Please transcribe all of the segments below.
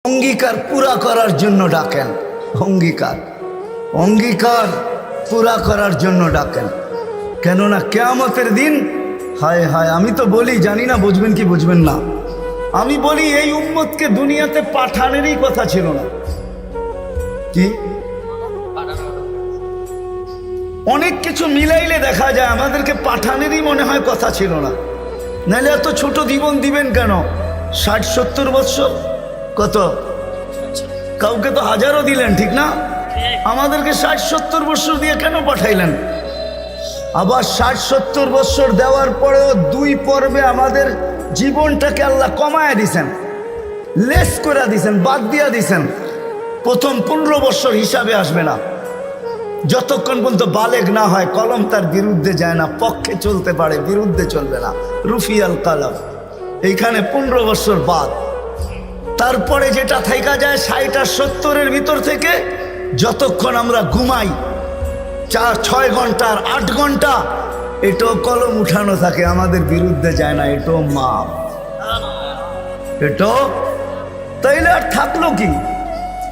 অঙ্গীকার পুরা করার জন্য ডাকেন। অঙ্গীকার অঙ্গীকার পুরা করার জন্য ডাকেন। কেননা কিয়ামতের দিন, হায় হায়, আমি তো বলি, জানি না বুঝবেন কি বুঝবেন না, আমি বলি এই উম্মতকে দুনিয়াতে পাঠানেরই কথা ছিল না। কি অনেক কিছু মিলাইলে দেখা যায় আমাদেরকে পাঠানেরই মনে হয় কথা ছিল না। নাহলে এত ছোট জীবন দিবেন কেন? 60-70 বৎসর, কত কাউকে তো হাজারও দিলেন, ঠিক না? আমাদেরকে 60-70 বৎসর দিয়ে কেন পাঠাইলেন? আবার 60-70 বৎসর দেওয়ার পরেও 2 পর্বে আমাদের জীবনটাকে আল্লাহ কমায় দিছেন, লেস করে দিছেন, বাদ দিয়া দিছেন। প্রথম 15 বৎসর হিসাবে আসবে না, যতক্ষণ পর্যন্ত বালেগ না হয়, কলম তার বিরুদ্ধে যায় না, পক্ষে চলতে পারে, বিরুদ্ধে চলবে না, রুফিয়াল কালাম। এইখানে 15 বৎসর বাদ। তারপরে যেটা থাইকা যায় 60 আর 70-এর ভিতর থেকে, যতক্ষণ আমরা ঘুমাই 4-6 ঘন্টা আর 8 ঘন্টা, এটাও কলম উঠানো থাকে, আমাদের বিরুদ্ধে যায় না, এটাও মাপ, এটাও। তাইলে আর থাকলো কি?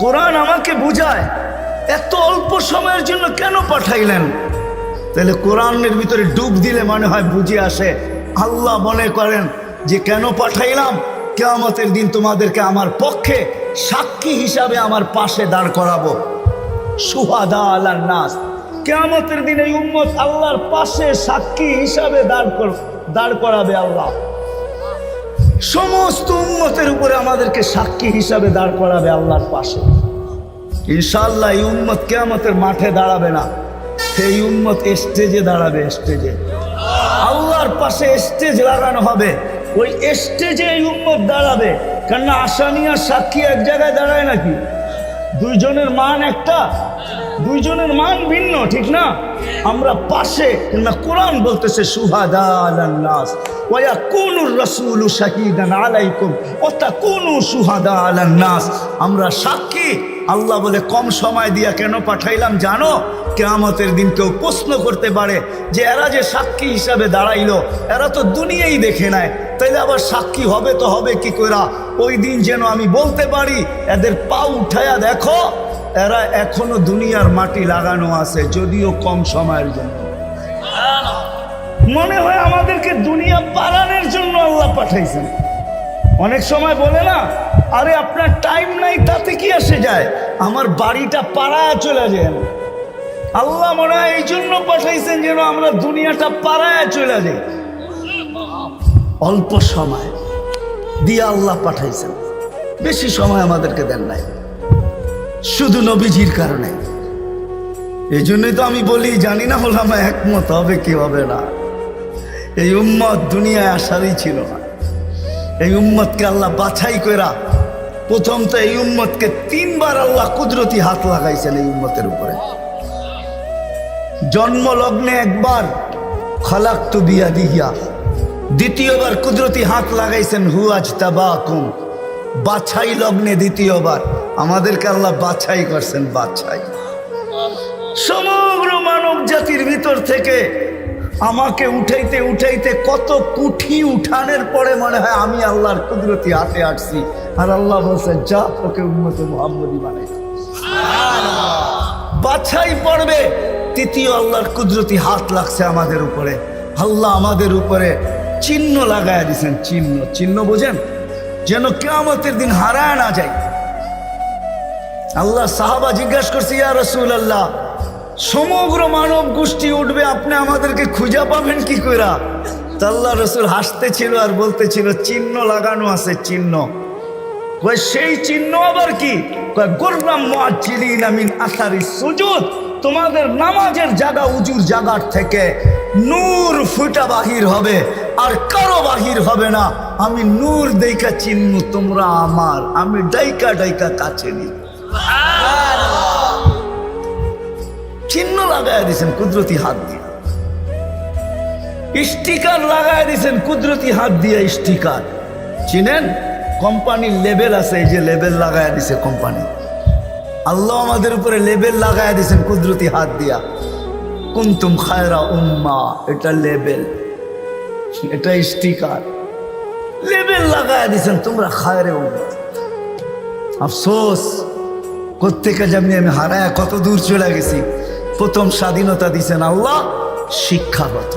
কোরআন আমাকে বুঝায় এত অল্প সময়ের জন্য কেন পাঠাইলেন। তাহলে কোরআনের ভিতরে ডুব দিলে মনে হয় বুঝে আসে। আল্লাহ মনে করেন যে কেন পাঠাইলাম, কিয়ামতের দিন তোমাদেরকে আমার পক্ষে সাক্ষী হিসাবে আমার পাশে দাঁড় করাবো। শুহাদা আলান নাস, কিয়ামতের দিন এই উম্মত আল্লাহর পাশে সাক্ষী হিসাবে দাঁড় করাবে আল্লাহ। সমস্ত উম্মতের উপরে আমাদেরকে সাক্ষী হিসাবে দাঁড় করাবে আল্লাহর পাশে। ইনশাআল্লাহ এই উম্মত কিয়ামতের মাঠে দাঁড়াবে না, এই উম্মত স্টেজে দাঁড়াবে। স্টেজে আল্লাহর পাশে স্টেজ লাগানো হবে, ওই স্টেজে এই উম্মত দাঁড়াবে। কেননা আসামি আর সাক্ষী এক জায়গায় দাঁড়ায় নাকি? দুইজনের মান একটা, দুইজনের মান ভিন্ন, ঠিক না? আমরা পাশে, না কোরআন বলতেছে শুহাদা আলান নাস ওয়া ইয়াকুনুর রাসূলু শাহীদান আলাইকুম ওয়া তাকুনু শুহাদা আলান নাস। আমরা সাক্ষী। আল্লাহ বলে কম সময় দিয়া কেন পাঠাইলাম জানো? কিয়ামতের দিন কেউ প্রশ্ন করতে পারে যে এরা যে সাক্ষী হিসাবে দাঁড়াইলো, এরা তো দুনিয়াই দেখে নেয়, তাইলে আবার সাক্ষী হবে তো হবে কি কইরা? ওই দিন যেন আমি বলতে পারি এদের পা উঠায়া দেখো, এরা এখনো দুনিয়ার মাটি লাগানো আছে, যদিও কম সময়ের জন্য। মনে হয় আমাদেরকে দুনিয়া পালানোর জন্য আল্লাহ পাঠাইছেন। অনেক সময় বলে না, আরে আপনার টাইম নাই, তাতে কি আসে যায়, আমার বাড়িটা পাড়ায় চলে যায়। আল্লাহ মনে হয় এই জন্য পাঠাইছেন যেন আমরা দুনিয়াটা পাড়ায় চলে যাই। অল্প সময় দিয়ে আল্লাহ পাঠাইছেন, বেশি সময় আমাদেরকে দেন নাই, শুধু নবীজির কারণে। এই জন্যই তো আমি বলি, জানি না ওলামা একমত হবে কি হবে না, এই উম্মত দুনিয়ায় আসারই ছিল না। এই উম্মতকে আল্লাহ বাছাই কইরা, প্রথম তো এই উম্মতকে 3 বার আল্লাহ কুদরতি হাত লাগাইছেন এই উম্মতের উপরে। জন্ম লগ্নে একবার খালাকতু বিয়াদিহি, দ্বিতীয়বার কুদরতি হাত লাগাইছেন হুয়াজতাবাকুম, বাছাই লগ্নে দ্বিতীয়বার আমাদেরকে আল্লাহ বাছাই করছেন। বাছাই সমগ্র মানব জাতির ভিতর থেকে আমাকে উঠাইতে উঠাইতে কত কুঠি উঠানের পরে মনে হয় আমি আল্লাহর কুদরতি হাতে আসছি, আর আল্লাহ বলছে যা তোকে উম্মতে মুহাম্মদী বানাই। বাছাই পড়বে তৃতীয় আল্লাহর কুদরতি হাত লাগছে আমাদের উপরে। আল্লাহ আমাদের উপরে চিহ্ন লাগায় দিয়েছেন। চিহ্ন, চিহ্ন বোঝেন, যেন কিয়ামতের দিন হারায় না যায়। আল্লাহ সাহাবা জিজ্ঞাসা করছে, ইয়া রাসূলুল্লাহ, সমগ্র মানব গোষ্ঠী উঠবে, আপনি আমাদেরকে খুঁজে পাবেন কি কইরা? তা আল্লাহ রাসূল হাসতেছিল আর বলতেছিল, চিহ্ন লাগানো আছে, চিহ্ন। কয় সেই চিহ্ন আবার কি? কয় গুররাম মুআজ্জিলিনা মিন আসারিস সুজুদ, তোমাদের নামাজের জায়গা, উজুর জায়গার থেকে নূর ফুটা বাহির হবে, আর কারো বাহির হবে না। আমি নূর দেইকা চিহ্ন, তোমরা আমার, আমি ডাইকা ডাইকা কাছে নি। চিহ্ন লাগায় দিয়েছেন কুদরতি হাত দিয়ে, স্টিকার লাগায় দিয়েছেন কুদরতি হাত দিয়ে। স্টিকার চিনেন? কোম্পানির লেবেল আছে, এই যে লেবেল লাগায় দিছে কোম্পানি। আল্লাহ আমাদের উপরে লেবেল লাগায় দিয়েছেন কুদরতি হাত দিয়া। কুনতুম খায়রা উম্মাহ, এটা লেবেল, এটা স্টিকার, লেবেল লাগায় দিয়েছেন তোমরা খায়রে উম্মাহ। আফসোস কোত্থেকে যেমনি আমি হারায় কত দূর চলে গেছি। প্রথম স্বাধীনতা দিছেন আল্লাহ শিক্ষাগত,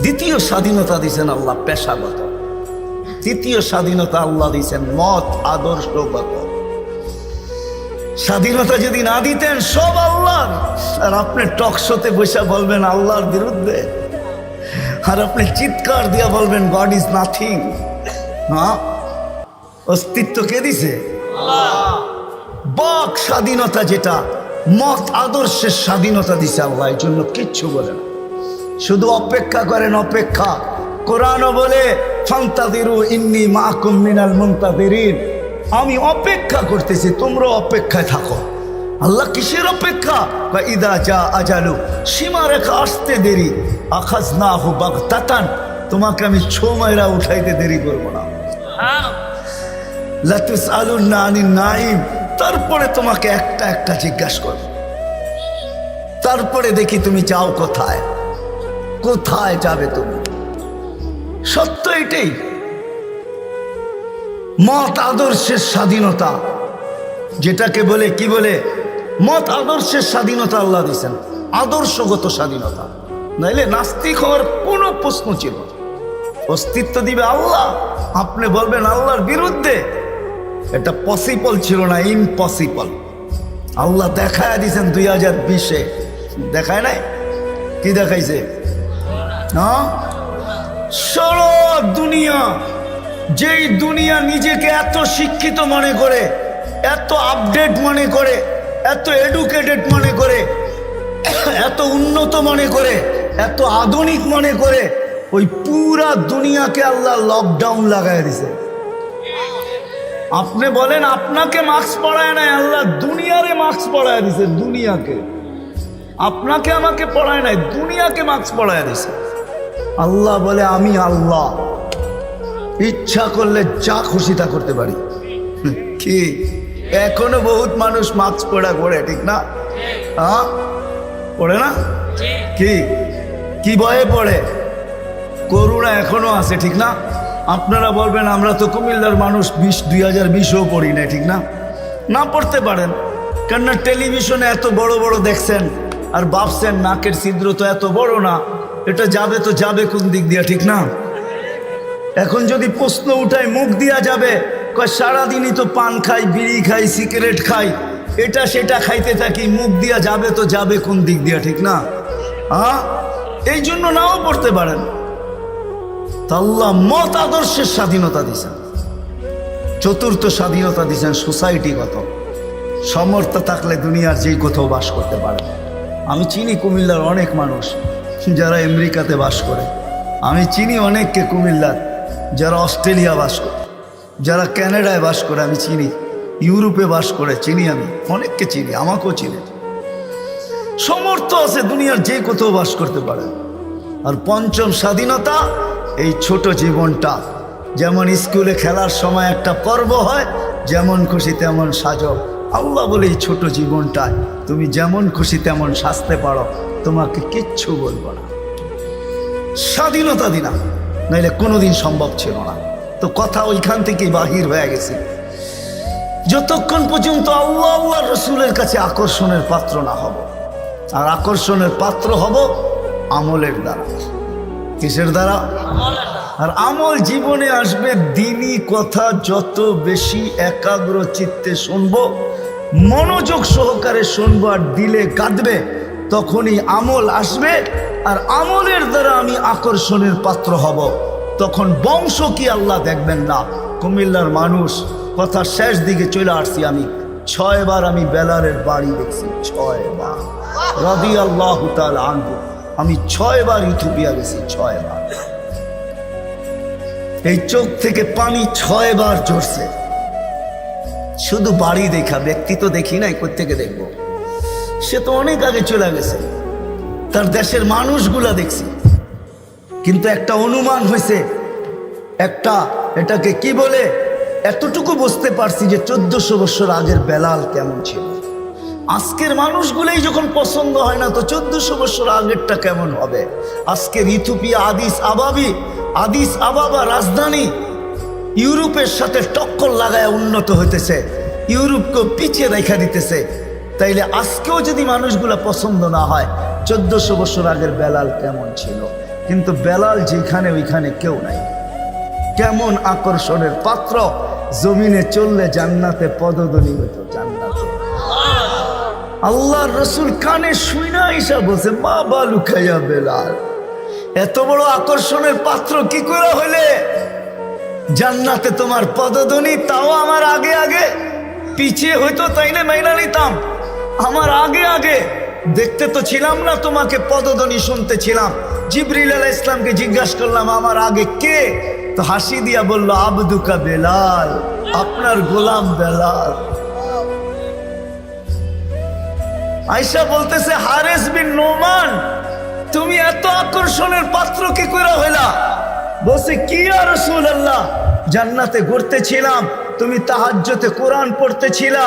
দ্বিতীয় স্বাধীনতা দিছেন আল্লাহ পেশাগত, তৃতীয় স্বাধীনতা আল্লাহ দিছেন মত আদর্শগত। স্বাধীনতা যদি না দিতেন সব আল্লাহর, আর আপনি টকশোতে বসে বলবেন আল্লাহর বিরুদ্ধে, আর আপনি চিৎকার দিয়া বলবেন গড ইজ নাথিং। হ্যাঁ, অস্তিত্ব কে দিছে? বাক স্বাধীনতা যেটা, মত আদর্শের স্বাধীনতা দিছে আল্লাহ, এই জন্য কিচ্ছু বলে না, শুধু অপেক্ষা করেন অপেক্ষা। কোরআনও বলে ফান্তাযিরু ইন্নী মাআকুম মিনাল মুনতাযিরিন, আমি অপেক্ষা করতেছি তোমরা অপেক্ষায় থাকো। আল্লাহ কিসের অপেক্ষা? ইদা জা আজালু, সীমারেখা আসতে দেরি, আখাযনাহু বাগতাতান, তোমাকে আমি ছো মাইরা উঠাইতে দেরি করবো না। লা তুসআলুন্না আনিন নাঈম, তারপরে তোমাকে একটা একটা জিজ্ঞাসা করব, তারপরে দেখি তুমি যাও কোথায়, কোথায় যাবে তুমি। সত্য এটাই, মত আদর্শের স্বাধীনতা যেটাকে বলে, কি বলে, মত আদর্শের স্বাধীনতা আল্লাহ দিয়েছেন, আদর্শগত স্বাধীনতা, নাইলে নাস্তিক হওয়ার কোনো প্রশ্ন ছিল না। অস্তিত্ব দিবে আল্লাহ, আপনি বলবেন আল্লাহর বিরুদ্ধে, এটা পসিবল ছিল না, ইম্পসিবল। আল্লাহ দেখায় দিয়েছেন 2020-এ, দেখায় নাই? কি দেখাইছে? হ্যাঁ, সারা দুনিয়া, যেই দুনিয়া নিজেকে এত শিক্ষিত মনে করে, এত আপডেট মনে করে, এত এডুকেটেড মনে করে, এত উন্নত মনে করে, এত আধুনিক মনে করে, ওই পুরা দুনিয়াকে আল্লাহ লকডাউন লাগাই দিছে। আপনি বলেন আপনাকে মাস্ক পরায় নাই, আল্লাহ দুনিয়ারে মাস্ক পরায় দিছে, দুনিয়াকে। আপনাকে আমাকে পড়ায় নাই, দুনিয়াকে মাস্ক পরায় দিছে। আল্লাহ বলে আমি আল্লাহ, ইচ্ছা করলে যা খুশি তা করতে পারি। কি এখনো বহুত মানুষ মাস্ক পরা করে, ঠিক না? হ্যাঁ, পড়ে না? কি কি ভয়ে পড়ে? করুণা এখনো আছে, ঠিক না? আপনারা বলবেন আমরা তো কুমিল্লার মানুষ, 2020-ও পড়ি না, ঠিক না? না পড়তে পারেন, কেননা টেলিভিশনে এত বড় বড় দেখছেন, আর ভাবছেন নাকের ছিদ্র তো এত বড় না, এটা যাবে তো যাবে কোন দিক দিয়া, ঠিক না? এখন যদি প্রশ্ন উঠায় মুখ দিয়া যাবে, কয় সারাদিনই তো পান খাই, বিড়ি খাই, সিগারেট খাই, এটা সেটা খাইতে থাকি, মুখ দিয়া যাবে তো যাবে কোন দিক দিয়া, ঠিক না? হ্যাঁ, এই জন্য নাও পড়তে পারেন। আল্লাহ মত আদর্শের স্বাধীনতা দিয়েছেন। চতুর্থ স্বাধীনতা দিয়েছেন সোসাইটিগত, সমর্থ থাকলে দুনিয়ার যেই কোথাও বাস করতে পারে। আমি চিনি কুমিল্লার অনেক মানুষ যারা আমেরিকাতে বাস করে, আমি চিনি অনেককে কুমিল্লার যারা অস্ট্রেলিয়া বাস করে, যারা ক্যানাডায় বাস করে, আমি চিনি ইউরোপে বাস করে, চিনি, আমি অনেককে চিনি, আমাকেও চিনি। সমর্থ আছে, দুনিয়ার যে কোথাও বাস করতে পারে। আর পঞ্চম স্বাধীনতা, এই ছোট জীবনটা, যেমন স্কুলে খেলার সময় একটা পর্ব হয়, যেমন খুশি তেমন সাজো। আল্লাহ বলে এই ছোট জীবনটায় তুমি যেমন খুশি তেমন সাজতে পারো, তোমাকে কিচ্ছু বলবো না। স্বাধীনতা দিনা, নাইলে কোনোদিন সম্ভব ছিল না। তো কথা ওইখান থেকেই বাহির হয়ে গেছে। যতক্ষণ পর্যন্ত আল্লাহ আল্লাহ রসুলের কাছে আকর্ষণের পাত্র না হব, আর আকর্ষণের পাত্র হব আমলের দ্বারা। কিসের দ্বারা? আর আমল জীবনে আসবে দ্বীনি কথা যত বেশি একাগ্র চিত্তে শুনবো, মনোযোগ সহকারে শুনবো, আর দিলে কাঁদবে, তখনই আমল আসবে। আর আমলের দ্বারা আমি আকর্ষণের পাত্র হব। তখন বংশ কি আল্লাহ দেখবেন না। কুমিল্লার মানুষ, কথা শেষ দিকে চলে আসছি, আমি 6 বার আমি বেলালের বাড়ি দেখছি, 6 বার রাদিয়াল্লাহু তাআলা আনহু। আমি 6 বার ইথিওপিয়া গেছি, 6 বার। এই চোখ থেকে পানি 6 বার ঝরছে, শুধু বাড়ি দেখা, ব্যক্তি তো দেখি নাই, কোত্থেকে দেখবো? সে তো অনেক আগে চলে গেছে, তার দেশের মানুষগুলা দেখছি। কিন্তু একটা অনুমান হয়েছে, একটা এটাকে কি বলে, এতটুকু বুঝতে পারছি যে 1400 বছর আগের বেলাল কেমন ছিল। আজকের মানুষগুলোই যখন পছন্দ হয় না, তো 1400 বছর আগেরটা কেমন হবে? আজকের ইথিওপিয়া আদিস আবাবা রাজধানী, ইউরোপের সাথে টক্কর লাগায় উন্নত হইতেছে, ইউরোপকেও পিছিয়ে রেখা দিতেছে। তাইলে আজকেও যদি মানুষগুলা পছন্দ না হয়, 1400 বছর আগের বেলাল কেমন ছিল? কিন্তু বেলাল যেখানে ওইখানে কেউ নাই। কেমন আকর্ষণের পাত্র, জমিনে চললে জান্নাতে পদধ্বনি হতো, জান্নাতে। আল্লাহর রসুল কানে শুইনা ঈশা বলছে, মা বালু খাইয়া বেলাল, এত বড় আকর্ষণের পাত্র কি করে হইলে? জান্নাতে তোমার পদধ্বনি, তাও আমার আগে আগে। পিছিয়ে হইতো তাইলে মাইনা নিতাম, আমার আগে আগে। দেখতে তো ছিলাম না, তোমাকে পদধ্বনি শুনতে ছিলাম। জিবরিল আলাইহিস সালামকে জিজ্ঞাসা করলাম, আমার আগে কে? তো হাসি দিয়া বলল, আবদুকা বেলাল, আপনার গোলাম বেলাল। আয়েশা বলতেছে, হারেস বিন নোমান, তুমি এত আকর্ষণের পাত্র কি করে হইলা? বলছে, কি ইয়া রাসূলুল্লাহ, জান্নাতে ঘুরতেছিলাম, তুমি তাহাজ্জুদে কোরআন পড়তেছিলা,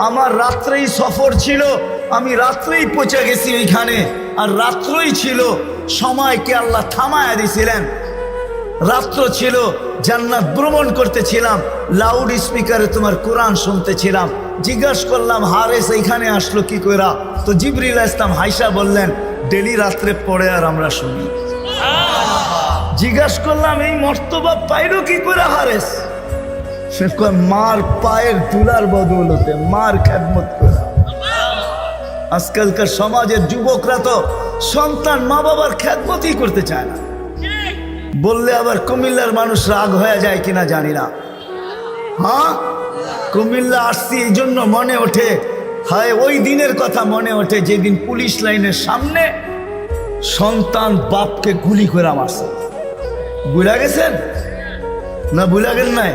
আমার রাত্রেই সফর ছিল, আমি রাত্রেই পৌঁছে গেছি ওইখানে, আর রাত্রই ছিল, সময়কে আল্লাহ থামায়া দিছিলেন। রাত্র ছিল, জান্নাত ভ্রমণ করতেছিলাম, লাউড স্পিকারে তোমার কোরআন শুনতেছিলাম। জিজ্ঞাসা করলাম, হারেস এইখানে আসলো কি কইরা? তো জিবরিল আলাইহিস সালাম হাইসা বললেন, ডেলি রাত্রে পড়ে আর আমরা শুনি। জিজ্ঞাসা করলাম, এই মর্তবা পাইলো কি করে হারেস? সে কয়, মার পায়ের তুলার বদৌলতে, মার খেদমত করে। আজকালকার সমাজের যুবকরা তো সন্তান মা বাবার খেদমতই করতে চায় না। বললে আবার কুমিল্লার মানুষ রাগ হয়ে যায় কিনা জানি না। হ্যাঁ, কুমিল্লা আসছি এই জন্য মনে ওঠে, হায় ওই দিনের কথা মনে ওঠে যেদিন পুলিশ লাইনের সামনে সন্তান বাপকে গুলি করে মারছে। বুঝা গেছেন না? বুঝা গেল নাই?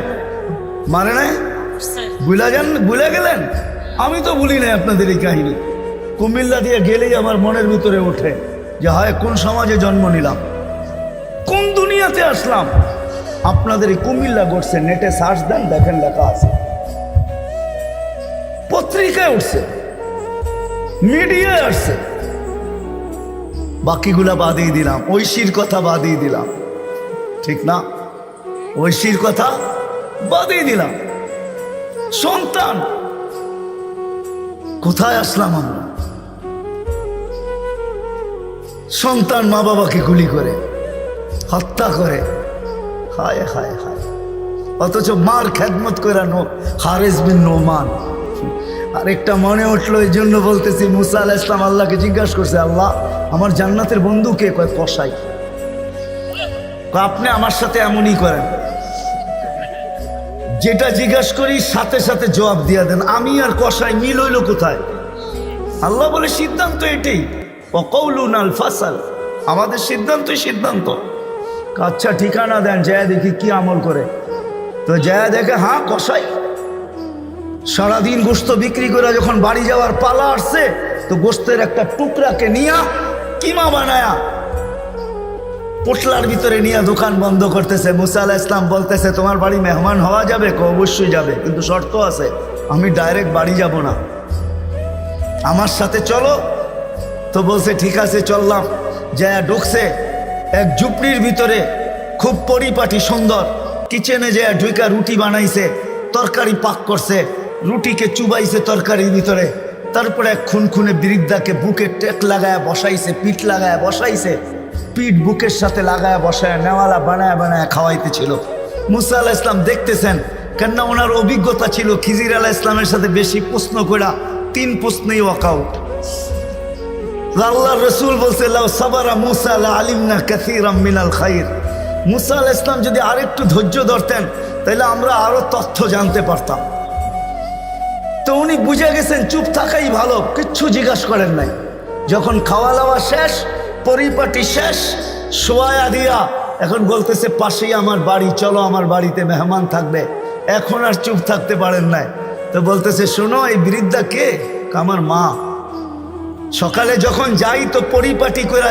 মানে নাই? বুঝা গেলেন? আমি তো ভুলি নাই আপনাদের এই কাহিনী। কুমিল্লা দিয়ে গেলেই আমার মনের ভিতরে ওঠে যে হায় কোন সমাজে জন্ম নিলাম, কোন দুনিয়াতে আসলাম। আপনাদের এই কুমিল্লা ঘটছে, নেটে সার্চ দেন, দেখেন লেখা আছে, পত্রিকায় উঠছে, মিডিয়ায় আসছে। বাকিগুলা বাদিয়ে দিলাম, ঐশীর কথা বাদিয়ে দিলাম, ঠিক না? ঐশীর কথা বাদিয়ে দিলাম। সন্তান, কোথায় আসলাম আমরা? সন্তান মা বাবাকে গুলি করে, হত্যা করে, হায় হায় হায়। অথচ মার খেদমত করে হারেস বিন নোমান। আরেকটা মনে উঠলো, এই জন্য বলতেছি, মুসা আলাইহিস সালাম আল্লাহকে জিজ্ঞাসা করছে, আল্লাহ আমার জান্নাতের বন্ধু কে? কয় কসাই। আপনি আমার সাথে এমনই করেন, যেটা জিজ্ঞাসা করি সাথে সাথে জবাব দিয়া দেন, আমি আর কসাই মিল হইল কোথায়? আল্লাহ বলে, সিদ্ধান্ত এটাই, ওয়াকাউলুন আল ফাসাল, আমাদের সিদ্ধান্তই সিদ্ধান্ত। আচ্ছা ঠিকানা দেন, যায় দেখি কি আমল করে। তো যায় দেখে, হ্যাঁ কসাই। সারাদিন গোস্ত বিক্রি করে যখন বাড়ি যাওয়ার পালা আসছে, তো গোস্তের একটা টুকরাকে নিয়া কিমা বানায়া পোটলার ভিতরে নিয়ে দোকান বন্ধ করতেছে। মুসা আলাইহিস সালাম বলতেছে, তোমার বাড়ি মেহমান হওয়া যাবে? অবশ্যই যাবে, কিন্তু শর্ত আছে, আমি ডাইরেক্ট বাড়ি যাব না, আমার সাথে চলো। তো বলছে ঠিক আছে চললাম। যায় ঢুকছে এক ঝুপড়ির ভিতরে, খুব পরিপাটি সুন্দর। কিচেনে যায় ঢুকা রুটি বানাইছে, তরকারি পাক করছে, রুটিকে চুবাইছে তরকারির ভিতরে। তারপরে এক খুনখুনে বৃদ্ধাকে বুকে টেক লাগায় বসাইছে, পিঠ লাগায় বসাইছে, পিঠ বুকের সাথে লাগায় বসায় নেওয়ালা বানায় বানায় খাওয়াইতেছিল। মুসা আলাইহিস সালাম দেখতেছেন, কেননা ওনার অভিজ্ঞতা ছিল খিজির আলাইহিস সালামের সাথে বেশি প্রশ্ন করা, 3 প্রশ্নেই ওয়াকআউট। আল্লাহর রাসূল বলছে, লাউ সাবারা মুসা লা আলিমনা কাসীরাম মিনাল খাইর। মুসা আলাইহিস সালাম যদি আরেকটু ধৈর্য ধরতেন, তাহলে আমরা আরো তথ্য জানতে পারতাম। তো উনি বুঝে গেছেন চুপ থাকাই ভালো, কিচ্ছু জিজ্ঞাসা করেন নাই। যখন খাওয়া দাওয়া শেষ, পরিপাটি শেষ, শোয়া দিয়া এখন বলতেছে, পাশেই আমার বাড়ি, চলো আমার বাড়িতে মেহমান থাকবে। এখন আর চুপ থাকতে পারেন নাই। তো বলতেছে, শোনো এই বৃদ্ধা কে? আমার মা। সকালে যখন যাই তো পরিপাটি করে